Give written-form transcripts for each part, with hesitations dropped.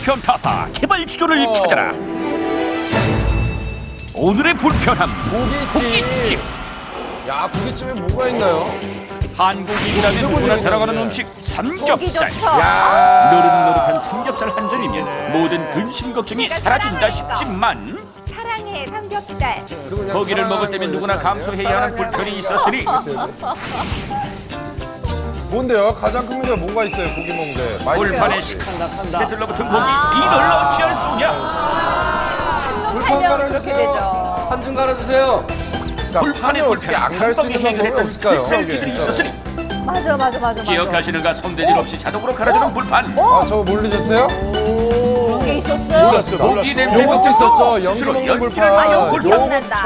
불편 타파 개발 지조를 찾아라. 오늘의 불편함 고깃집. 야, 고깃집에 뭐가 있나요? 한국인이라면 누구나 사랑하는 음식 삼겹살. 야, 노릇노릇한 삼겹살 한 점이면 모든 근심 걱정이 사라진다 싶지만 사랑해 삼겹살. 고기를 먹을 때면 누구나 감수해야 하는 불편이 있었으니 뭔데요? 가장 큰 문제가 뭐가 있어요? 고기 먹는데. 불판에 식한데 들러붙은 고기 이를 어찌할 수냐. 한번 팔면 그렇게 되죠. 한 줌 갈아주세요. 불판에 어떻게 안 갈 수 있는 방법이 없을까요? 필살기들이 있었으니 맞아. 기억하시는가? 손대질 없이 자동으로 갈아주는 불판. 아, 저거 모르셨어요? 그런 게 있었어요? 고기 냄새 요것도 있었죠. 연기 스스로 먹는 연기를 불판. 하여 요거 불판. 기억난다.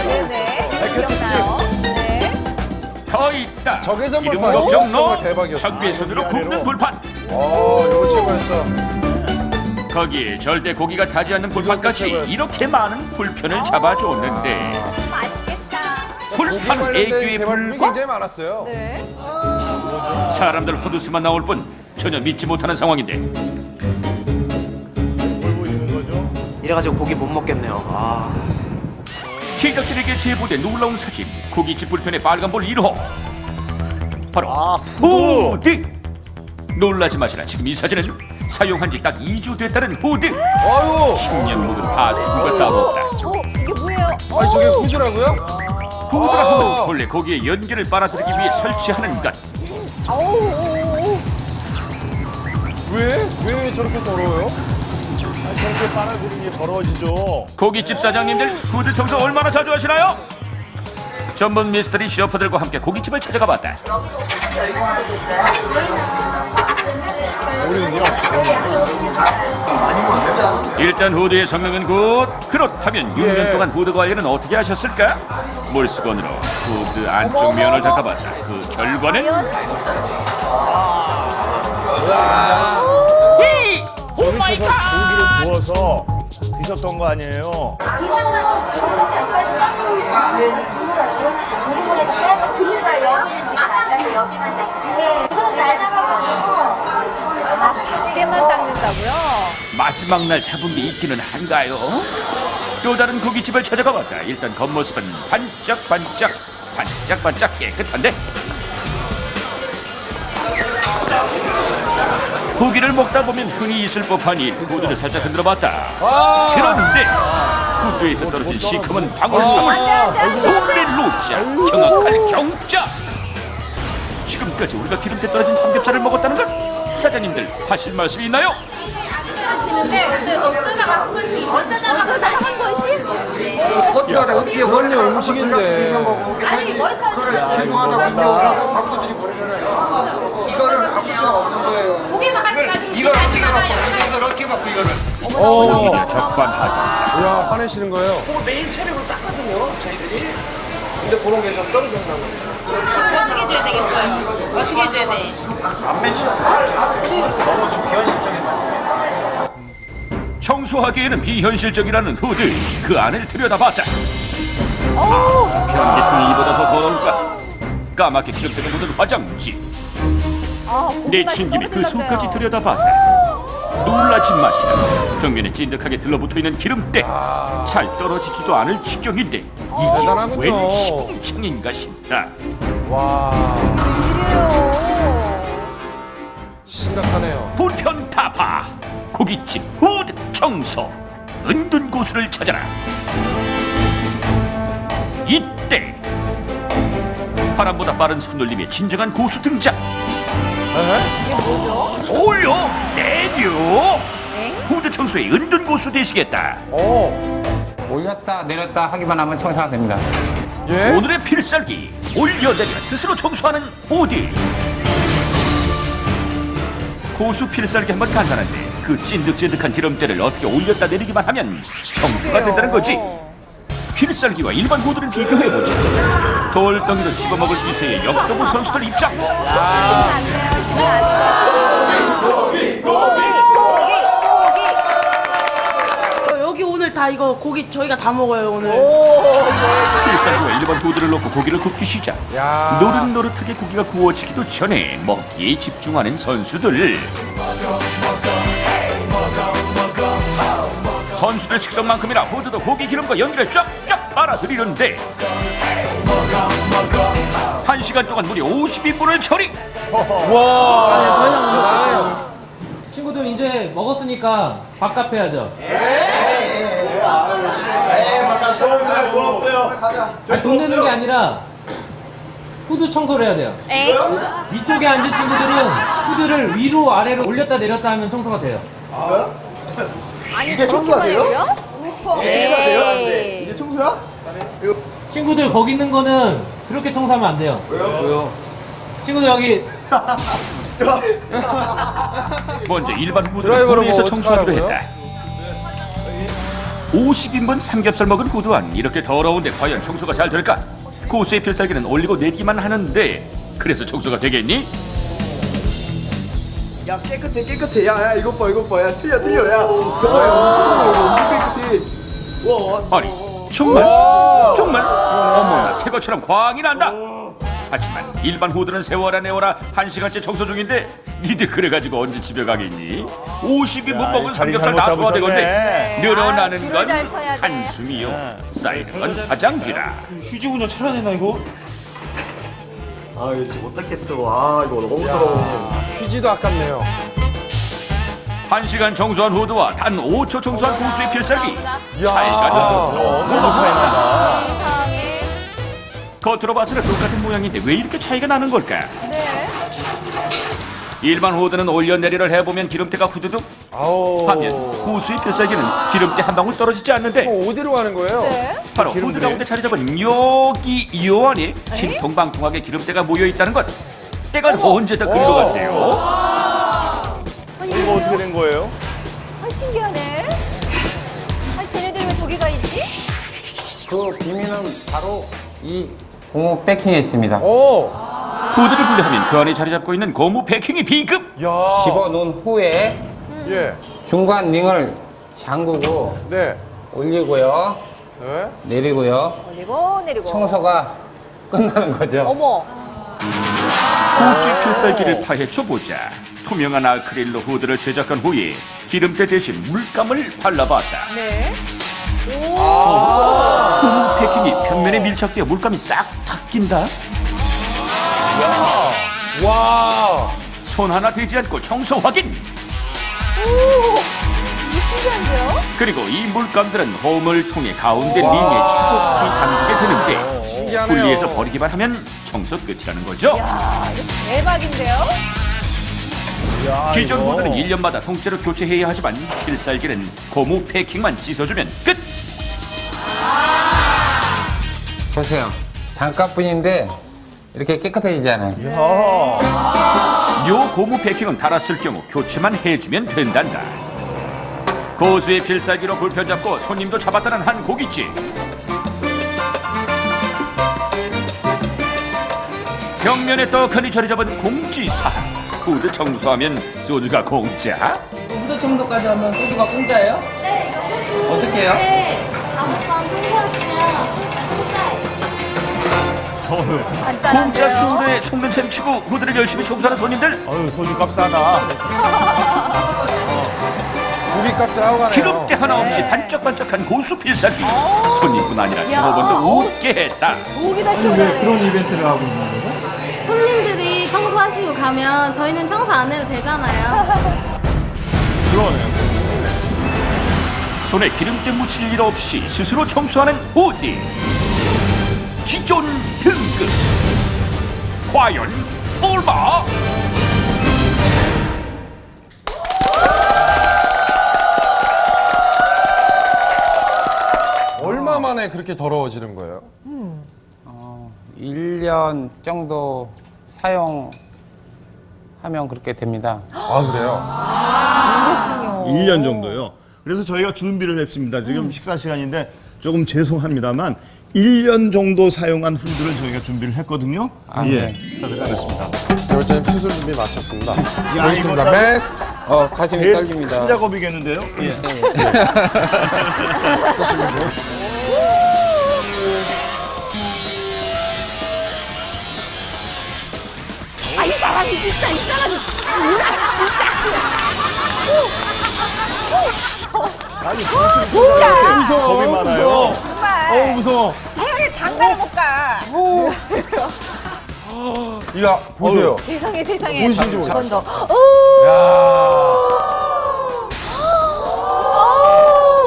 네네. 기억나요? 네. 더 있다. 적외선 기름 불판. 걱정 정말 너. 대박이었어요. 적외선으로 굽는 불판. 요거 최고였죠. 거기에 절대 고기가 타지 않는 불판까지 최고였어요. 이렇게 많은 불편을 잡아줬는데 맛있겠다. 고기 불판 관련된 애교의 개발품이 불과 굉장히 많았어요. 네. 사람들 헛웃음만 나올 뿐 전혀 믿지 못하는 상황인데 이래가지고 고기 못 먹겠네요. 아. 제작진에게 제보된 놀라운 사진. 고깃집 불편의 빨간불 1호 바로 후드. 놀라지 마시라. 지금 이 사진은 사용한 지 딱 2주 됐다는 후드. 아유, 10년 묵은 하수구가 따먹다. 이게 뭐예요? 아니 저게 후드라고요? 후드라고 본래 고기에 연기를 빨아들이기 위해 설치하는 것. 왜 저렇게 더러워요? 저렇게 빨아들이는 게 더러워지죠. 고깃집 사장님들 후드 청소 얼마나 자주 하시나요? 전문 미스터리 셰프들과 함께 고깃집을 찾아가 봤다. 일단 후드의 성능은 굿. 그렇다면 6년 동안 후드 관리는 어떻게 하셨을까? 물수건으로 후드 안쪽 면을 닦아봤다. 그 결과는 오 마이 갓! 고기를 구워서 드셨던 거 아니에요? 밖에만 닦는다고요? 마지막 날 잡은 게 있기는 한가요? 또 다른 고깃집을 찾아가 봤다. 일단 겉모습은 반짝반짝 깨끗한데 고기를 먹다 보면 흔히 있을 법한 일. 후드를 살짝 흔들어 봤다. 그런데 후드에서 떨어진 시커먼 방울방울. 노래 로자 경악할 경자. 지금까지 우리가 기름때 떨어진 삼겹살을 먹었다는 것? 사장님들 하실 말씀 있나요? 어쩌다가 한 번씩? 그건요 음식인데. 아니 머리카락 이거를 바꿀 수가 없는 거예요. 고개만 가지고 이걸 어떻게 바꿔? 이걸 어떻게 바꿔 이거를? 고기가 적반하장이다. 야, 화내시는 거예요? 그거 매일 체력을 땄거든요, 저희들이. 근데 그런 게 좀 떨어졌나 봐요. 어떻게 해줘야 되겠어요? 어떻게 해줘야 돼? 안 맺혔어요. 너무 좀 비현실적인 말씀. 청소하기에는 비현실적이라는 후드. 그 안을 들여다봤다. 변기통이 이보다 더 더러울까? 까맣게 기름때문에 묻은 화장지. 내친 김에 그 속까지 들여다봤다. 놀라지 마시라. 벽면에 찐득하게 들러붙어있는 기름때. 잘 떨어지지도 않을 지경인데 이게 대단하군요. 웬 시궁창인가 싶다. 와, 이래요. 심각하네요. 불편 타파 고깃집 후드 청소 은둔 고수를 찾아라. 이때 바람보다 빠른 손놀림의 진정한 고수 등장. 올려 내려. 후드 청소의 은둔 고수 되시겠다. 올렸다 내렸다 하기만 하면 청소가 됩니다. 예? 오늘의 필살기 올려내려 스스로 청소하는 후드. 고수 필살기 한번 간단한데 그 찐득찐득한 기름때를 어떻게 올렸다 내리기만 하면 청소가 된다는 거지. 필살기와 일반 후드를 비교해보자. 돌덩이로 씹어먹을 기세의 역도부 선수들 입장. 여기 오늘 다 이거 고기 저희가 다 먹어요 오늘. 필살기와 일반 후드를 넣고 고기를 굽기 시작. 야. 노릇노릇하게 고기가 구워지기도 전에 먹기에 집중하는 선수들. 선수들 식성만큼이나 후드도 고기 기름과 연기를 쫙쫙 빨아들이는데 1시간 동안 무려 50인분을 처리. 와. 친구들 이제 먹었으니까 밥값 해야죠. 아니, 돈 내는 게 아니라 후드 청소를 해야 돼요. 위쪽에 앉은 친구들은 후드를 위로 아래로 올렸다 내렸다 하면 청소가 돼요. 아니 저렇게만 해요? 에이. 이게 청소야? 친구들 거기 있는 거는 그렇게 청소하면 안 돼요. 왜요? 친구들 여기 먼저 일반 후드를 드라이버로 분리해서 뭐 청소하기로 어떡하라고요? 했다. 50인분 삼겹살 먹은 후드와는 이렇게 더러운데 과연 청소가 잘 될까? 고수의 필살기는 올리고 내리기만 하는데 그래서 청소가 되겠니? 야 깨끗해. 야 이것 봐. 야 틀려. 야 저거야. 엄청 깨끗해. 와. 아니 정말 어머나 새 것처럼 광이 난다. 하지만 일반 후드는 세워라 내워라 1시간째 청소 중인데 니들 그래가지고 언제 집에 가겠니? 50인분 야, 먹은 이 자리 삼겹살 다 잘못 소화되건데 잡으셨네. 늘어나는 줄을 건 잘 서야 돼. 한숨이요 쌓이는 건 화장지라. 휴지 운전 차려야 되나 이거? 아 이거 진짜 못하겠어. 아 이거 너무 더러워. 휴지도 아깝네요. 1시간 청소한 후드와 단 5초 청소한 고수의 필살기 야. 차이가 너무 차이난다. 세상에. 겉으로 봐서는 똑같은 모양인데 왜 이렇게 차이가 나는 걸까? 일반 후드는 올려내리를 해보면 기름때가 후두둑. 아우. 반면 고수의 필살기는 기름때 한 방울 떨어지지 않는데 어디로 가는 거예요? 바로 후드 가운데 자리 잡은 여기 이 안에 신통방통하게 기름때가 모여있다는 것. 때가 언제 다 그리로 갔대요? 이거 어떻게 된 거예요? 아 신기하네. 아 쟤네들 왜 저기가 있지? 그 비밀은 바로 이 고무 패킹에 있습니다. 오. 후드를 분리하면 그 안에 자리 잡고 있는 고무 패킹이 비급. 야. 집어놓은 후에 예. 중간 링을 잠그고 네. 올리고요. 네. 내리고요. 내리고. 청소가 끝나는 거죠. 어머. 고수의 필살기를 파헤쳐 보자. 투명한 아크릴로 후드를 제작한 후에 기름때 대신 물감을 발라봤다. 네. 고무 패킹이 벽면에 밀착되어 물감이 싹 닦인다. 와. 손 하나 대지 않고 청소 확인. 이게 신기한데요? 그리고 이 물감들은 홈을 통해 가운데 링에 차곡히 담기게 되는데 신기하네요. 분리해서 버리기만 하면 청소 끝이라는 거죠. 대박인데요? 기존 이거. 후드는 1년마다 통째로 교체해야 하지만 필살기는 고무 패킹만 씻어주면 끝. 보세요. 잠깐뿐인데 이렇게 깨끗해지잖아요. 요 고무 패킹은 달았을 경우 교체만 해주면 된단다. 고수의 필살기로 불편 잡고 손님도 잡았다는 한 고깃집. 벽면에 떡하니 자리 잡은 공지사. 후드 청소하면 소주가 공짜? 후드 청소까지 하면 소주가 공짜예요? 네, 이거 어떻게 해요? 네, 다음번 청소하시면 공짜예요. 공짜 간단한데요? 수요에 속는 셈 치고 후드를 열심히 청소하는 손님들. 아유 소주값 싸다. 고기값을 하고 가네요. 기름때 하나 없이 반짝반짝한 고수 필살기. 손님뿐 아니라 종업원도 웃게 했다. 목이 다 시원하네. 이벤트를 하고 있는 거죠? 손님들이 청소하시고 가면 저희는 청소 안 해도 되잖아요. 그러네요. 손에 기름때 묻힐 일 없이 스스로 청소하는 후드. 기존 등급. 과연 얼마? 얼마 만에 그렇게 더러워지는 거예요? 1년 정도 사용하면 그렇게 됩니다. 아, 그래요? 1년 정도요. 그래서 저희가 준비를 했습니다. 지금 식사 시간인데 조금 죄송합니다만 1년 정도 사용한 후드를 저희가 준비를 했거든요. 네. 부탁드리겠습니다. 배우자님 수술 준비 마쳤습니다. 야, 보겠습니다. 이거 메스. 가슴이 떨립니다. 큰 작업이겠는데요? 예. 쓰시면 돼요. 아, 이 사람이 진짜, 이 사람이. 무서워. 겁이 많아요. 무서워. 정말. 무서워. 당연히 장가를 못 가. 이거 보세요. 세상에 세상에. 보이신지 모르겠어요. 한번 더.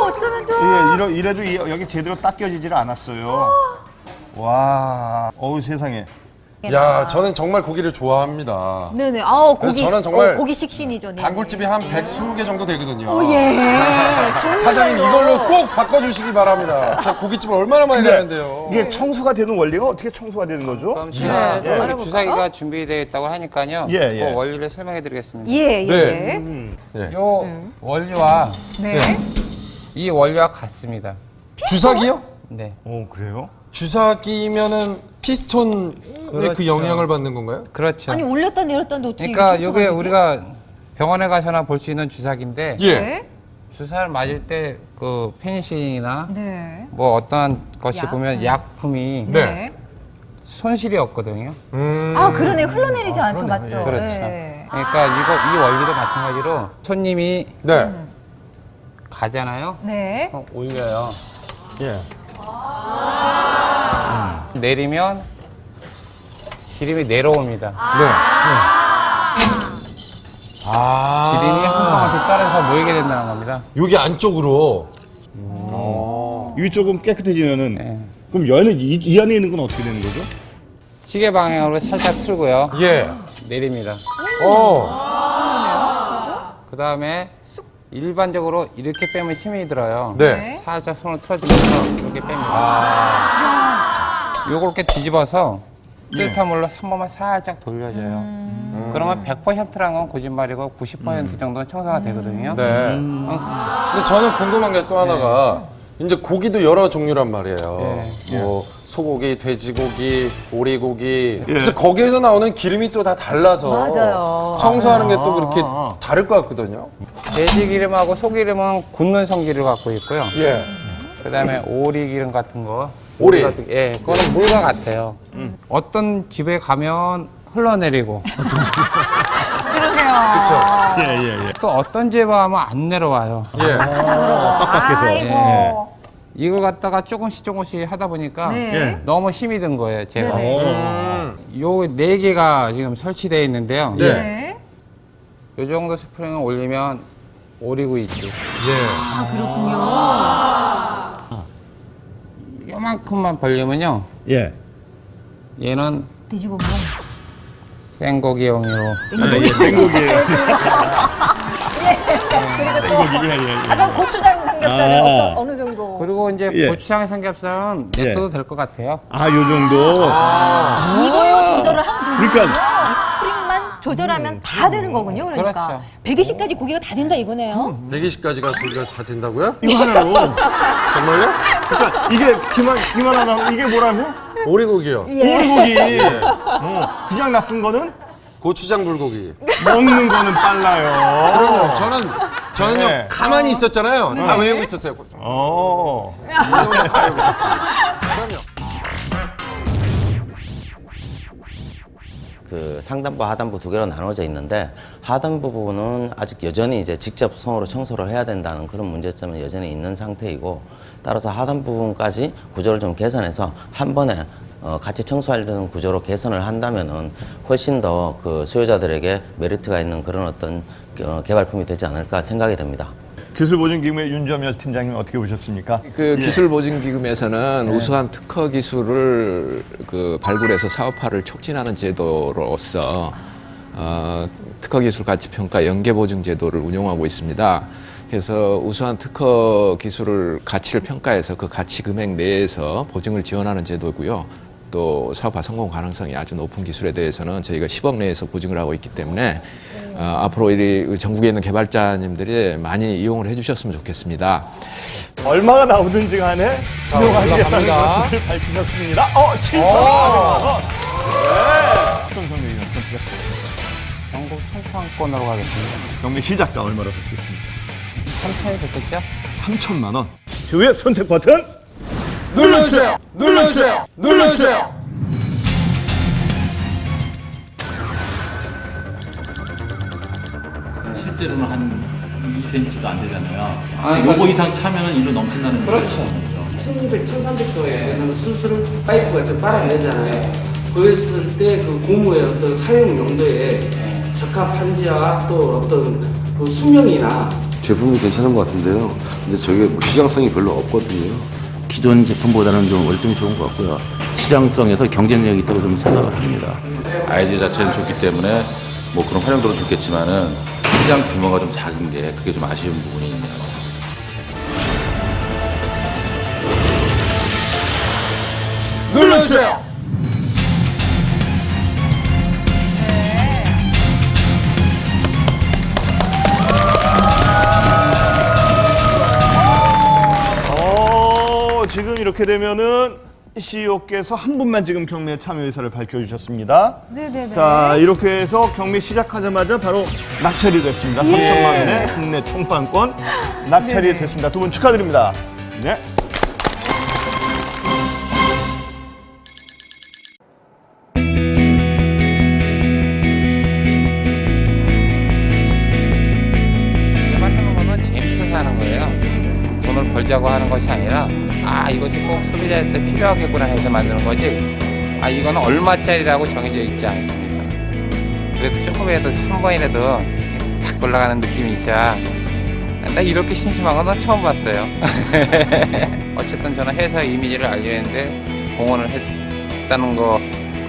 어쩌면 좋아. 이래도 여기 제대로 닦여지질 않았어요. 와, 어우 세상에. 야, 저는 정말 고기를 좋아합니다. 네네. 그래서 고기 저는 정말 고기 식신이죠. 네. 단골집이 한 120개 정도 되거든요. 예. 사장님 이걸로 꼭 바꿔주시기 바랍니다. 저 고깃집을 얼마나 많이 다녔는데요. 이게 청소가 되는 원리가 어떻게 청소가 되는 거죠? 그럼 제가 주사기가 준비되어 있다고 하니까요. 예, 예. 그 원리를 설명해 드리겠습니다. 예, 예. 네. 요 원리와 네. 이 원리와 같습니다. 주사기요? 네. 오, 그래요? 주사기면은 피스톤의 그 그렇죠. 영향을 받는 건가요? 그렇죠. 아니 올렸다 내렸다는데 어떻게 그러니까 이렇게 요게 청소가 우리가 병원에 가서나 볼 수 있는 주사기인데 예. 되지? 주사를 맞을 때 그 페니실린이나 네. 뭐 어떠한 것이 약? 보면 약품이 네. 네. 손실이 없거든요. 아 그러네 흘러내리지 않죠, 맞죠? 그렇죠. 네. 그러니까 이 원리도 마찬가지로 손님이 네. 가잖아요. 네. 그럼 올려요. 예. 내리면 기름이 내려옵니다. 네. 아. 기름이 한 방울씩 떨어져서 모이게 된다는 겁니다. 여기 안쪽으로. 위쪽은 깨끗해지면은 네. 그럼 얘는 이 안에 있는 건 어떻게 되는 거죠? 시계 방향으로 살짝 틀고요. 예. 내립니다. 그 다음에 일반적으로 이렇게 빼면 힘이 들어요. 네. 살짝 손을 틀어주면서 이렇게 뺍니다. 요걸 이렇게 뒤집어서 뜨뜻한 물로 한 번만 살짝 돌려줘요. 그러면 100%란 건 거짓말이고 90% 정도는 청소가 되거든요. 네. 근데 저는 궁금한 게 또 하나가 이제 고기도 여러 종류란 말이에요. 뭐 소고기, 돼지고기, 오리고기. 그래서 거기에서 나오는 기름이 또 다 달라서 맞아요. 청소하는 게 또 그렇게 다를 것 같거든요. 돼지 기름하고 소기름은 굳는 성질을 갖고 있고요. 예. 그다음에 오리 기름 같은 거. 오리. 같은, 예, 그거는 물과 같아요. 어떤 집에 가면 흘러내리고 그렇죠. 예. 또 어떤 집에 가면 안 내려와요. 예. 빡빡해서. 아이고. 이걸 갖다가 조금씩 하다 보니까 네. 너무 힘이 든 거예요, 제가. 네네. 요 네 개가 지금 설치되어 있는데요. 네. 네. 요 정도 스프링을 올리면 오리구이집. 예. 요만큼만 벌리면요. 예. 얘는 돼지고기. 생고기용으로. 생고기예요. 생고기. 예. 아까 고추장 삼겹살은 어느 정도? 그리고 이제 예. 고추장 삼겹살은 냅둬도 될 것 같아요. 아, 요 정도. 이거요 조절을 하면 되는 그러니까 거군요. 이 스프링만 조절하면 다 되는 거군요. 그러니까 그렇죠. 120까지 고기가 다 된다 이거네요. 120가지가 고기가 다 된다고요? 이거 하나로. 정말요? 그러니까 이게 기만 하나 이게 뭐라고? 오리고기요. 오리고기. 그냥 놔둔 거는 고추장 불고기. 먹는 거는 빨라요. 그럼요. 저는요 네. 가만히 있었잖아요. 다 외우고 있었어요. 어. 다 외우고 있었어요. 그럼요. 그 상단부, 하단부 두 개로 나눠져 있는데 하단부 부분은 아직 여전히 이제 직접 손으로 청소를 해야 된다는 그런 문제점은 여전히 있는 상태이고 따라서 하단 부분까지 구조를 좀 개선해서 한 번에 같이 청소하려는 구조로 개선을 한다면은 훨씬 더 그 수요자들에게 메리트가 있는 그런 어떤 개발품이 되지 않을까 생각이 됩니다. 기술보증기금의 윤점열 팀장님 어떻게 보셨습니까? 그 기술보증기금에서는 우수한 특허 기술을 그 발굴해서 사업화를 촉진하는 제도로서 특허기술가치평가 연계보증제도를 운용하고 있습니다. 그래서 우수한 특허 기술을 가치를 평가해서 그 가치 금액 내에서 보증을 지원하는 제도고요. 또 사업화 성공 가능성이 아주 높은 기술에 대해서는 저희가 10억 내에서 보증을 하고 있기 때문에 앞으로 이 전국에 있는 개발자님들이 많이 이용을 해주셨으면 좋겠습니다. 얼마가 나오든지 간에 수용하시겠다는 올라갑니다. 뜻을 밝히셨습니다. 7,400만 원. 네. 어떤 경력이 선택했습니다. 전국 청소권으로 가겠습니다. 경매 시작가 얼마로 보시겠습니까? 3천이 됐겠죠? 3천만 원. 그 선택 버튼 눌러주세요. 눌러주세요. 눌러주세요. 실제로는 한 2cm도 안 되잖아요. 그러니까 요거 이상 차면은 일로 넘친다는 그렇죠. 거죠. 1200, 1300도에 수술을 파이프가 이렇게 빨아내잖아요. 그랬을 때 그 고무의 어떤 사용 용도에 적합한지와 또 어떤 그 수명이나 제품이 괜찮은 것 같은데요. 근데 저게 뭐 시장성이 별로 없거든요. 기존 제품보다는 좀 월등히 좋은 것 같고요. 시장성에서 경쟁력이 있다고 좀 생각을 합니다. 아이디어 자체는 좋기 때문에 뭐 그런 활용도는 좋겠지만은 시장 규모가 좀 작은 게 그게 좀 아쉬운 부분이 있네요. 눌러주세요. 지금 이렇게 되면은 CEO께서 한 분만 지금 경매 참여 의사를 밝혀주셨습니다. 네네네. 자, 이렇게 해서 경매 시작하자마자 바로 낙찰이 됐습니다. 3천만 원의 국내 총판권 낙찰이 됐습니다. 두 분 축하드립니다. 네. 개발하는 거는 재밌어서 하는 거예요. 돈을 벌자고 하는 것이 아니라 이것이 꼭 소비자한테 필요하겠구나 해서 만드는 거지 이거는 얼마짜리라고 정해져 있지 않습니다. 그래도 조금이라도 한 번이라도 탁 올라가는 느낌이 있자. 나 이렇게 심심한 건 처음 봤어요. 어쨌든 저는 회사 이미지를 알리는데 공헌을 했다는 거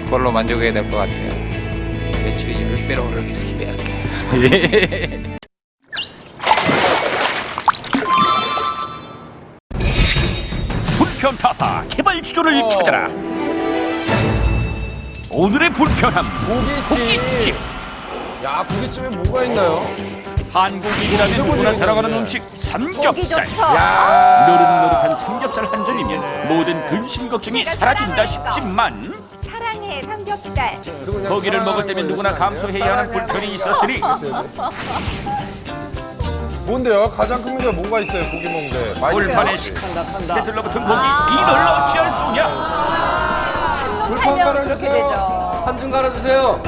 그걸로 만족해야 될 것 같아요. 매출이 10배로 오르기를 기대할게요. 불편타파 개발 지조를 찾아라. 오늘의 불편함 고깃집. 야, 고깃집에 뭐가 있나요? 한국인이라면 누구나 사랑하는 음식 삼겹살. 고기 좋죠. 노릇노릇한 삼겹살 한 점이면 모든 근심 걱정이 사라진다 싶지만 사랑해 삼겹살. 고기를 먹을 때면 누구나 감수해야 하는 불편이 있었으니 뭔데요? 가장 큰 문제가 뭐가 있어요? 고기 먹는데. 불판에 시큰둥하게 들러붙은 고기 이를 어찌할 소냐. 한눈 팔면 그렇게 되죠. 한 줌 갈아주세요.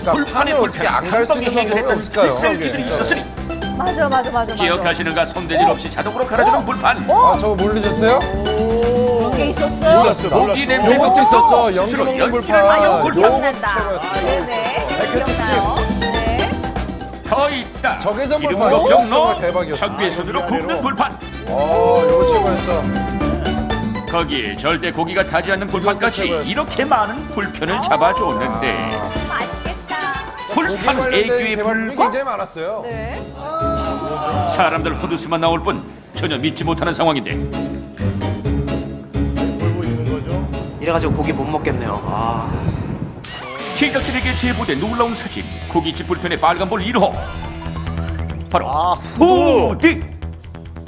불판에 어떻게 안 갈 수 있는 방법이 해결했던 없을까요? 셀기들이 있었으니 맞아. 기억하시는가? 손댈 일 없이 자동으로 갈아주는 불판. 저거 모르셨어요? 그게 있었어요? 있었어요. 고기 냄새 요것도 있었죠. 연기 스스로 먹는 연기를 불판. 하여 불판. 기억난다. 네네. 기억나요? 네. 더 있다. 적외선 기름 불판. 걱정 정말 너. 대박이었어요. 적외선으로 굽는 불판. 요거 최고였죠. 거기에 절대 고기가 타지 않는 불판까지 이렇게 많은 불편을 잡아줬는데 맛있겠다. 불판 애교의 대박이 불과 굉장히 많았어요. 네. 사람들 헛웃음만 나올 뿐 전혀 믿지 못하는 상황인데 보고 있는 거죠? 이래가지고 고기 못 먹겠네요. 제작진에게 제보된 놀라운 사진. 고깃집 불편의 빨간불 1호 바로 후드.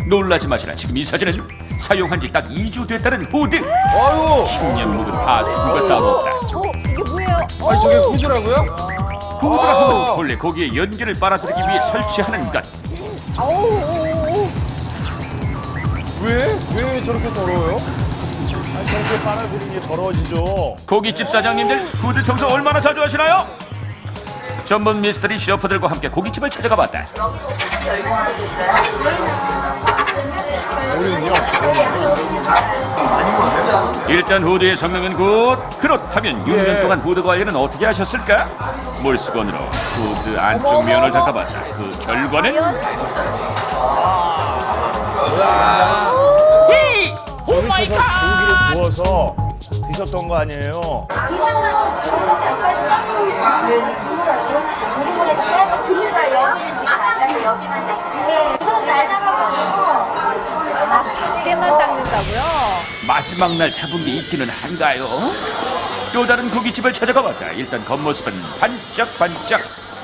놀라지 마시라. 지금 이 사진은 사용한 지 딱 2주 됐다는 후드. 10년 묵은 하수구가 따로 없다. 이게 뭐예요? 저게 후드라고요? 후드라고 원래 고기에 연기를 빨아들이기 위해 설치하는 것. 왜 저렇게 더러워요? 저렇게 빨아들이는 게 더러워지죠. 고깃집 사장님들 후드 청소 얼마나 자주 하시나요? 전문 미스터리 셰프들과 함께 고깃집을 찾아가 봤다. 일단 후드의 성능은 굿. 그렇다면 6년 동안 후드 관리는 어떻게 하셨을까? 물수건으로 후드 안쪽 면을 닦아봤다. 그 결과는 오 마이 갓! 고기를 구워서 드셨던 거 아니에요? 밖에만 닦는다고요? 마지막 날 잡은 게 있기는 한가요? 또 다른 고깃집을 찾아가 봤다. 일단 겉모습은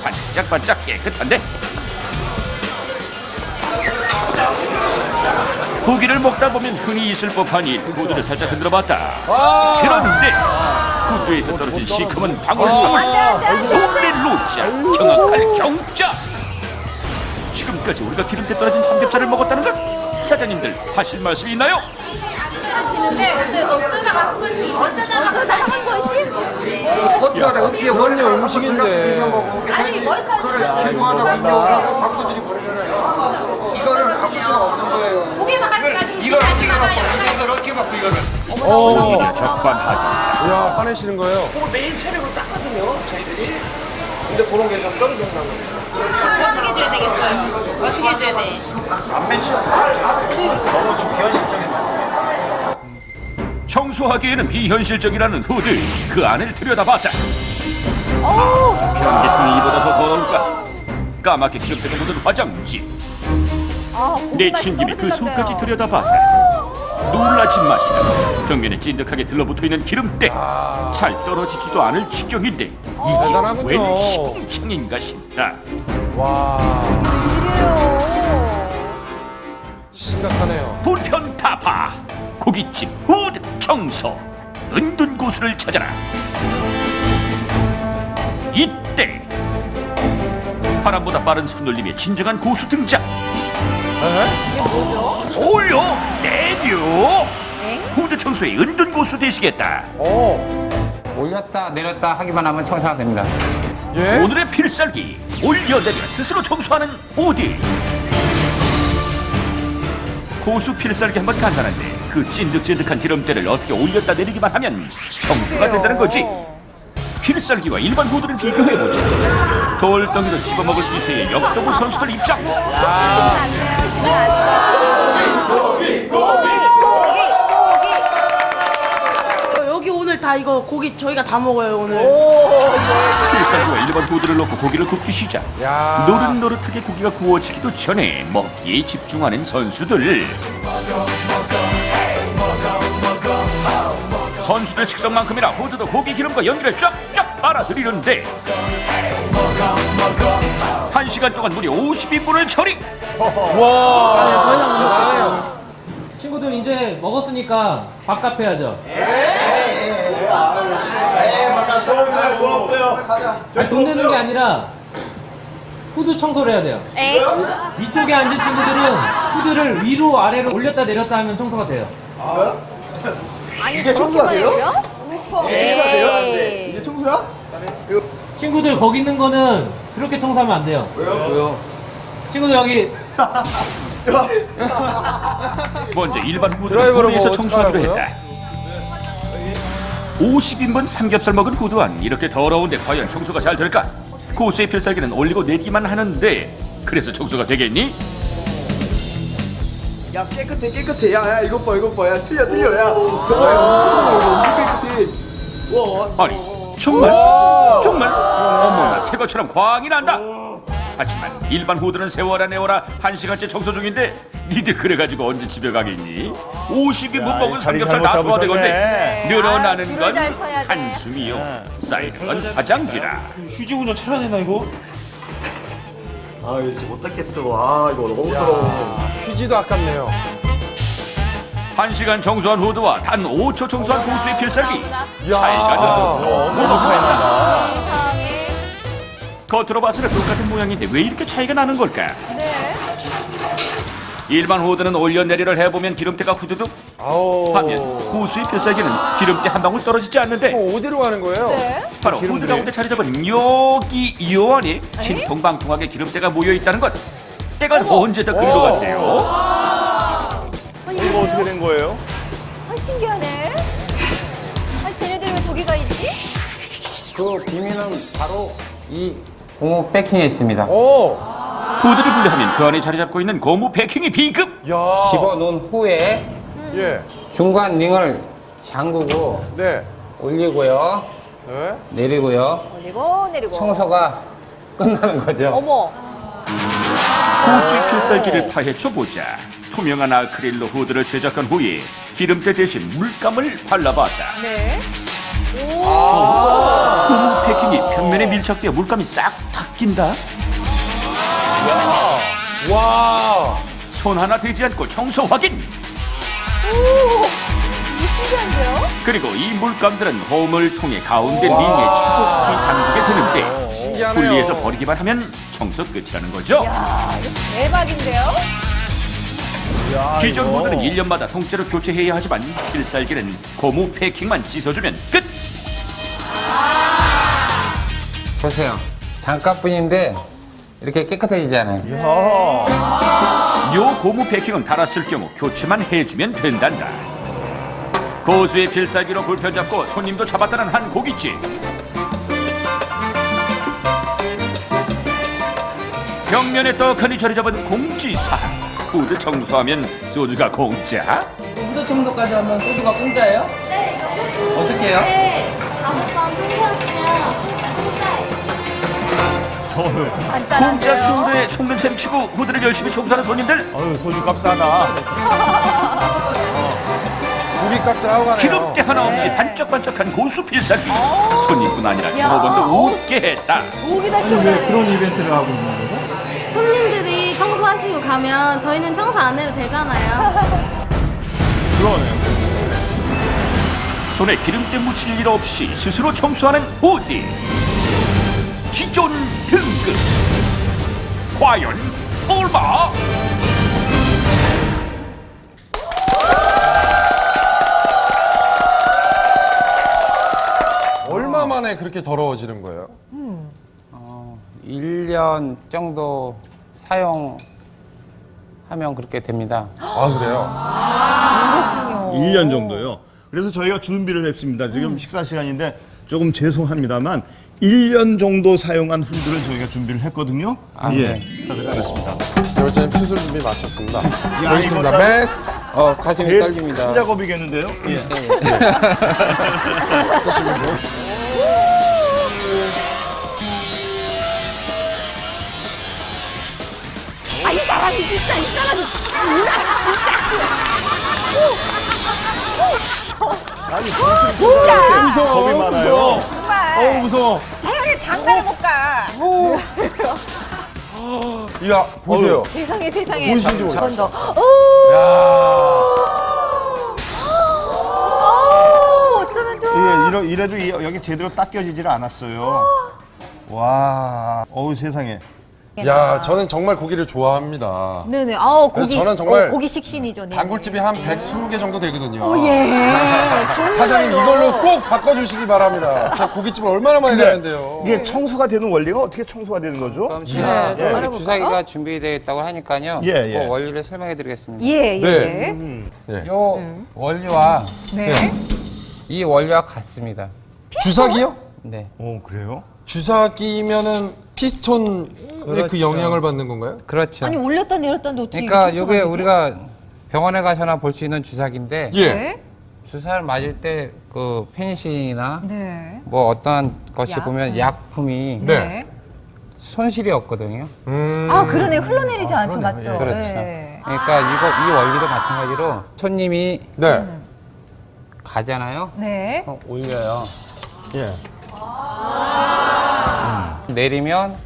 반짝반짝 깨끗한데 고기를 먹다 보면 흔히 있을 법한 일. 후드를 살짝 흔들어봤다. 그런데 후드에서 떨어진 시커먼 방울방울. 동네 로짜 경악할 경짜. 지금까지 우리가 기름때 떨어진 삼겹살을 먹었다는 것? 사장님들 하실 말씀 있나요? 어쩌다가 한 번씩? 그럼요, 음식인데. 아니 머리카락 야, 이거 먹는다. 이거를 바꿀 수가 없는 거예요. 고개만 가지고 이걸 어떻게 바꿔 이거를? 분위기가 적반하장. 야, 꺼내시는 거예요? 그걸 매일 새벽으로 닦거든요, 저희들이. 근데 그런 게 좀 떨어졌나 봐요. 어떻게 해줘야 되겠어요? 어떻게 해줘야 돼? 안 맺혔어요. 너무 좀 비현실적인 말씀. 청소하기에는 비현실적이라는 후드. 그 안을 들여다봤다. 오, 변기통이 이보다 더 더러울까? 까맣게 기름때가 묻은 화장지. 내 친김에 그 속까지 들여다봤다. 놀라진 맛이다. 벽면에 찐득하게 들러붙어있는 기름때. 잘 떨어지지도 않을 지경인데 이게 대단하군요. 웬 시궁창인가 싶다. 와, 이래요. 심각하네요. 불편 타파. 고깃집 후드 청소. 은둔 고수를 찾아라. 이때 바람보다 빠른 손놀림의 진정한 고수 등장. 이게 뭐죠? 올려 내려. 엥? 후드 청소의 은둔 고수 되시겠다. 올렸다 내렸다 하기만 하면 청소가 됩니다. 예? 오늘의 필살기 올려내려 스스로 청소하는 후드. 고수 필살기 한번 간단한데 그 찐득찐득한 기름때를 어떻게 올렸다 내리기만 하면 청소가 된다는 거지. 필살기와 일반 후드를 비교해보자. 돌덩이로 씹어먹을 기세의 역도부 선수들 입장. 여기 오늘 다 이거 고기 저희가 다 먹어요 오늘. 필살기와 일반 후드를 넣고 고기를 굽기 시작. 야. 노릇노릇하게 고기가 구워지기도 전에 먹기에 집중하는 선수들. 선수들 식성만큼이나 후드도 고기 기름과 연기를 쫙쫙 빨아들이는데 1시간 동안 무려 50인분을 처리. 와, 친구들 이제 먹었으니까 밥값 해야죠. 돈 없어요. 아니, 돈 내는 게 아니라 후드 청소를 해야 돼요. 엥? 위쪽에 앉은 친구들은 후드를 위로 아래로 올렸다 내렸다 하면 청소가 돼요. 아니, 이게 저렇게만 청소가 돼요? 해요? 이게 청소가 돼요? 에이. 이게 청소야? 친구들 거기 있는 거는 그렇게 청소하면 안 돼요. 왜요? 친구들 여기 먼저 일반 후드를 드라이버를 분리해서 뭐 청소하기로 어떡하라고요? 했다. 50인분 삼겹살 먹은 후드안 이렇게 더러운데 과연 청소가 잘 될까? 고수의 필살기는 올리고 내리기만 하는데 그래서 청소가 되겠니? 야 깨끗해. 야 이것 봐. 야 틀려. 야 저거야. 엄청 깨끗해. 와. 아니 정말 어머나 새 것처럼 광이 난다. 하지만 일반 후드는 세워라 내워라 1시간째 청소 중인데 니들 그래가지고 언제 집에 가겠니? 50인분 먹은 자리 삼겹살 잘못 다 소화되건데 잡으셨네. 늘어나는 줄을 건 잘 서야 돼. 한숨이요 쌓이는 건 화장지라. 휴지 운전 차려야 되나 이거? 아 이거 못 닦겠어. 아 이거 너무 더러워. 휴지도 아깝네요. 1시간 청소한 후드와 단 5초 청소한 고수의 필살기 야. 차이가 너무 차이 난다. 세상에. 겉으로 봐서는 똑같은 모양인데 왜 이렇게 차이가 나는 걸까? 네. 일반 후드는 올려내리를 해보면 기름때가 후두둑 아우. 하면 고수의 필살기는 기름때 한 방울 떨어지지 않는데 어디로 가는 거예요? 네. 바로 후드 가운데 자리 잡은 여기 요 안에 신통방통하게 기름때가 모여있다는 것. 때가 언제 다 그리로 갔대요? 이거 어떻게 된 거예요? 아, 신기하네. 아, 쟤네들 왜 저기가 있지? 그 비밀은 바로 이 고무 패킹에 있습니다. 후드를 분리하면 그 안에 자리 잡고 있는 고무 패킹이 비급. 야. 집어넣은 후에 예. 중간 링을 잠그고 네. 올리고요, 네. 내리고요. 내리고. 청소가 끝나는 거죠. 어머. 고수의 필살기를 파헤쳐보자. 투명한 아크릴로 후드를 제작한 후에 기름때 대신 물감을 발라봤다. 네. 고무 패킹이 벽면에 밀착되어 물감이 싹 닦인다. 와. 손 하나 대지 않고 청소 확인. 이게 신기한데요? 그리고 이 물감들은 홈을 통해 가운데 링에 차곡히 담기게 되는데 신기하네요. 분리해서 버리기만 하면 청소 끝이라는 거죠. 야, 이거 대박인데요? 기존 후드는 1년마다 통째로 교체해야 하지만 필살기는 고무 패킹만 씻어주면 끝. 보세요. 잠깐뿐인데 이렇게 깨끗해지잖아요. 요 고무 패킹은 닳았을 경우 교체만 해주면 된단다. 고수의 필살기로 불편 잡고 손님도 잡았다는 한 고깃집. 벽면에 떡하니 자리 잡은 공지사항. 후드 청소하면 소주가 공짜? 후드 청소까지 하면 소주가 공짜예요? 네, 이거 호두. 어떻게 해요? 네, 5번 청소하시면 소주 공짜예요. 공짜 수도에 속는 셈 치고 후드를 열심히 청소하는 손님들. 어휴, 소주값 싸다. 고깃값 싸고 가네요. 기름때 하나 없이 반짝반짝한 고수 필살기. 손님뿐 아니라 종업원도 웃게 했다. 목이다 시원하네. 그런 이벤트를 하고 있는 거죠? 손님들이 청소하시고 가면 저희는 청소 안 해도 되잖아요. 그러네요. 손에 기름때 묻힐 일 없이 스스로 청소하는 후디. 기존 등급. 과연 얼마? 얼마 만에 그렇게 더러워지는 거예요? 1년 정도 사용하면 그렇게 됩니다. 아, 그래요? 1년 정도요. 그래서 저희가 준비를 했습니다. 지금 식사 시간인데 조금 죄송합니다만 1년 정도 사용한 후드를 저희가 준비를 했거든요. 아, 예. 네. 알겠습니다. 여기서 수술 준비 마쳤습니다. 야, 여기 있습니다. 이거 메스. 가슴이 떨립니다. 큰 작업이겠는데요? 예. 쓰시면 돼요. 아, 이 사람이 진짜, 이 사람이. 아니, 진짜. 무서워. 겁이 많아요. 무서워. 정말. 무서워. 태연이 장가를 못 가. 이야, 보세요. 세상에, 세상에. 보이신지 몰라. 한번 더. 어쩌면 좋아. 이래도 여기 제대로 닦여지질 않았어요. 와, 어우 세상에. 야, 저는 정말 고기를 좋아합니다. 네네. 그래서 고기, 저는 정말 고기 식신이죠. 네. 단골집이 한 120개 정도 되거든요. 예. 좋은 사장님 걸로. 이걸로 꼭 바꿔주시기 바랍니다. 저 고깃집을 얼마나 많이 다녔는데요. 이게 청소가 되는 원리가 어떻게 청소가 되는 거죠? 그럼 제가 알아볼까요? 주사기가 준비되어 있다고 하니까요. 예, 예. 그 원리를 설명해 드리겠습니다. 예, 예. 네. 요 원리와 네. 이 원리와 같습니다. 주사기요? 네. 오, 그래요? 주사기면은 피스톤의 그 그렇죠. 영향을 받는 건가요? 그렇죠. 아니, 올렸다 내렸다는데 어떻게. 그러니까 이게 요게 청소가 우리가 병원에 가서나 볼 수 있는 주사기인데 되지? 예. 네. 주사를 맞을 때 그 페니실린이나 네. 뭐 어떤 것이 약? 보면 약품이 네. 손실이 없거든요. 아, 그러네. 흘러내리지 않죠. 맞죠? 그렇죠. 네. 그러니까 이 원리도 마찬가지로 손님이 네. 가잖아요. 네. 그럼 올려요. 예. 내리면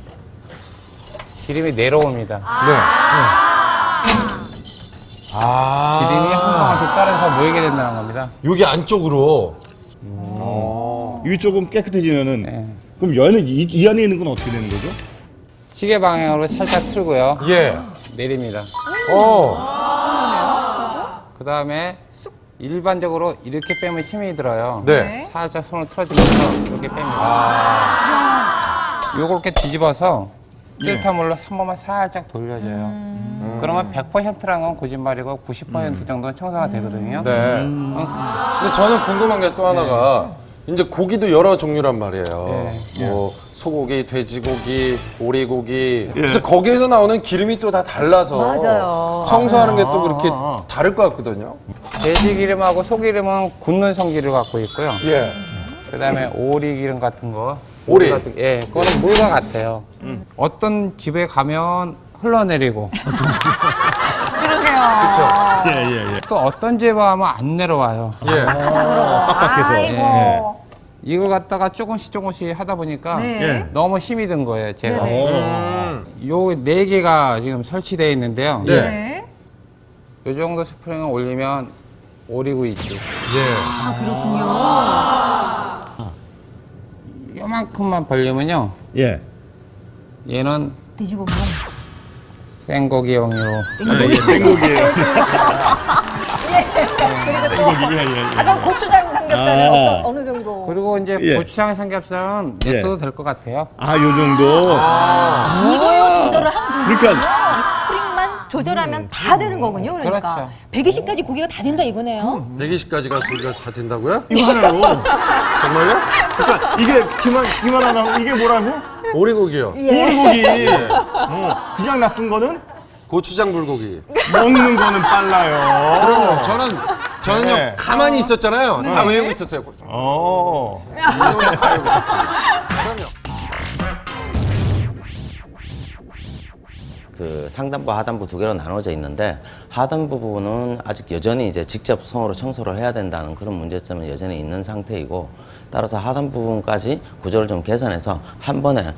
기름이 내려옵니다. 기름이 한 방울씩 떨어져서 모이게 된다는 겁니다. 여기 안쪽으로. 위쪽은 깨끗해지면은 네. 그럼 얘는 이 안에 있는 건 어떻게 되는 거죠? 시계 방향으로 살짝 틀고요. 예. 내립니다. 그 다음에 일반적으로 이렇게 빼면 힘이 들어요. 네. 살짝 손을 틀어주면서 이렇게 뺍니다. 요걸 이렇게 뒤집어서 찔타물로 한 번만 살짝 돌려줘요. 그러면 100%라는 건 거짓말이고 90% 정도는 청소가 되거든요. 네. 근데 저는 궁금한 게 또 하나가 이제 고기도 여러 종류란 말이에요. 뭐 소고기, 돼지고기, 오리고기. 그래서 거기에서 나오는 기름이 또 다 달라서 맞아요. 청소하는 게 또 그렇게 다를 것 같거든요. 돼지 기름하고 소기름은 굽는 성질을 갖고 있고요. 예. 그다음에 오리 기름 같은 거. 오리. 같은, 예, 그거는 물과 같아요. 어떤 집에 가면 흘러내리고 그러네요. 예. 또 어떤 집에 가면 안 내려와요. 예. 빡빡해서. 아이고. 이걸 갖다가 조금씩 하다 보니까 네. 너무 힘이 든 거예요, 제가. 네네. 요 4개가 지금 설치되어 있는데요. 네. 네. 요 정도 스프링을 올리면 오리구이죠. 예. 요만큼만 벌리면요. 예. 얘는 돼지고기. 생고기용으로. 생고기예요. 생고기. 아까 고추장 삼겹살은 어느 정도? 그리고 이제 예. 고추장 삼겹살은 냅둬도 될 것 같아요. 아, 요 정도. 이걸로 조절을 하면 되는 그러니까 이 스프링만 조절하면 다 되는 거군요. 그러니까. 그렇죠. 120까지 고기가 다 된다 이거네요. 120가지가 고기가 다 된다고요? 이거 하나로. 정말요? 그러니까 이게 김하나 이게 뭐라고? 오리고기요. 오리고기. 그냥 놔둔 거는 고추장 불고기. 먹는 거는 빨라요. 그럼요. 저는요 네. 가만히 있었잖아요. 다 외우고 있었어요. 다 외우고 있었어요. 그럼요. 그 상단부, 하단부 두 개로 나눠져 있는데 하단부 부분은 아직 여전히 이제 직접 손으로 청소를 해야 된다는 그런 문제점은 여전히 있는 상태이고 따라서 하단 부분까지 구조를 좀 개선해서 한 번에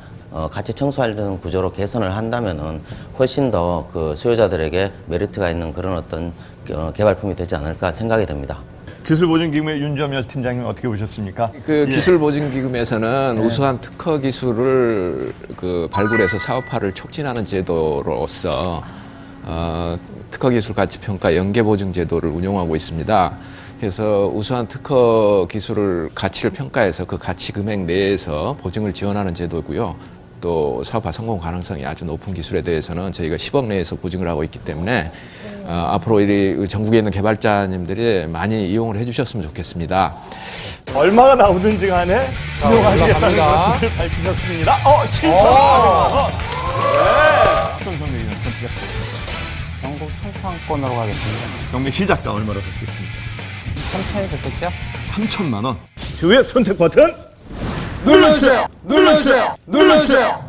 같이 청소하려는 구조로 개선을 한다면은 훨씬 더 그 수요자들에게 메리트가 있는 그런 어떤 개발품이 되지 않을까 생각이 됩니다. 기술보증기금의 윤점열 팀장님 어떻게 보셨습니까? 그 기술보증기금에서는 우수한 특허 기술을 그 발굴해서 사업화를 촉진하는 제도로서 특허 기술 가치 평가 연계 보증 제도를 운영하고 있습니다. 그래서 우수한 특허 기술을 가치를 평가해서 그 가치 금액 내에서 보증을 지원하는 제도고요. 또 사업화 성공 가능성이 아주 높은 기술에 대해서는 저희가 10억 내에서 보증을 하고 있기 때문에 앞으로 이 전국에 있는 개발자님들이 많이 이용을 해주셨으면 좋겠습니다. 얼마가 나오든지 간에 수용하시겠다는 것을 밝히셨습니다. 7,400만 원. 어떤 경매 선택하셨습니까? 전국 청소권으로 가겠습니다. 경매 시작가 얼마로 하시겠습니까? 3천이 됐겠죠? 3천만 원. 그 선택 버튼 눌러주세요. 눌러주세요. 눌러주세요.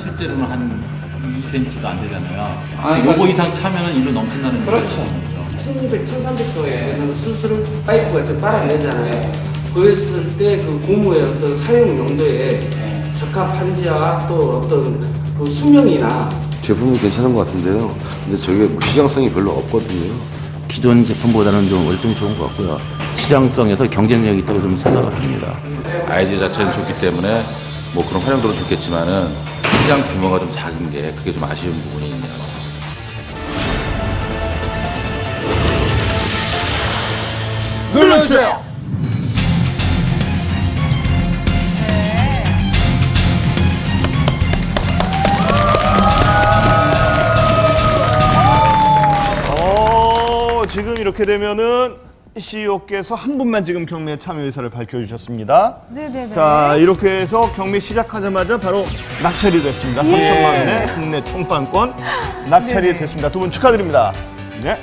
실제로는 한 2cm도 안 되잖아요. 요거 이상 차면은 일로 넘친다는 그렇죠. 1,200, 1,300도에 수술을 파이프가 좀 빨아내잖아요. 그랬을 때 그 고무의 어떤 사용 용도에 적합한지와 또 어떤 그 수명이나 제품은 괜찮은 것 같은데요. 근데 저게 시장성이 별로 없거든요. 기존 제품보다는 좀 월등히 좋은 것 같고요. 시장성에서 경쟁력이 있다고 좀 생각을 합니다. 아이디어 자체는 좋기 때문에 뭐 그런 활용도는 좋겠지만은 시장 규모가 좀 작은 게 그게 좀 아쉬운 부분이 있네요. 눌러주세요. 지금 이렇게 되면은 CEO께서 한 분만 지금 경매 참여 의사를 밝혀주셨습니다. 네네네. 자, 이렇게 해서 경매 시작하자마자 바로 낙찰이 됐습니다. 3천만 원의 국내 총판권 낙찰이 됐습니다. 두 분 축하드립니다. 네.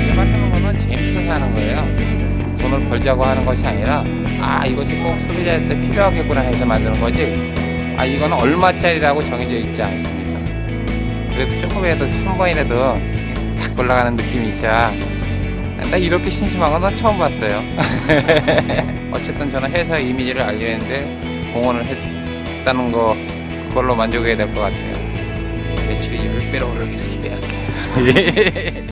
개발하는 거는 재밌어서 하는 거예요. 돈을 벌자고 하는 것이 아니라 이것이 꼭 소비자한테 필요하겠구나 해서 만드는 거지 이거는 얼마짜리라고 정해져 있지 않습니다. 그래도 조금이라도 한 번이라도 탁 올라가는 느낌이 있죠. 나 이렇게 심심한 건 난 처음 봤어요. 어쨌든 저는 회사 이미지를 알려야 하는데 공헌을 했다는 거 그걸로 만족해야 될 것 같아요. 매출이 10배로 오르기를 기대할게요.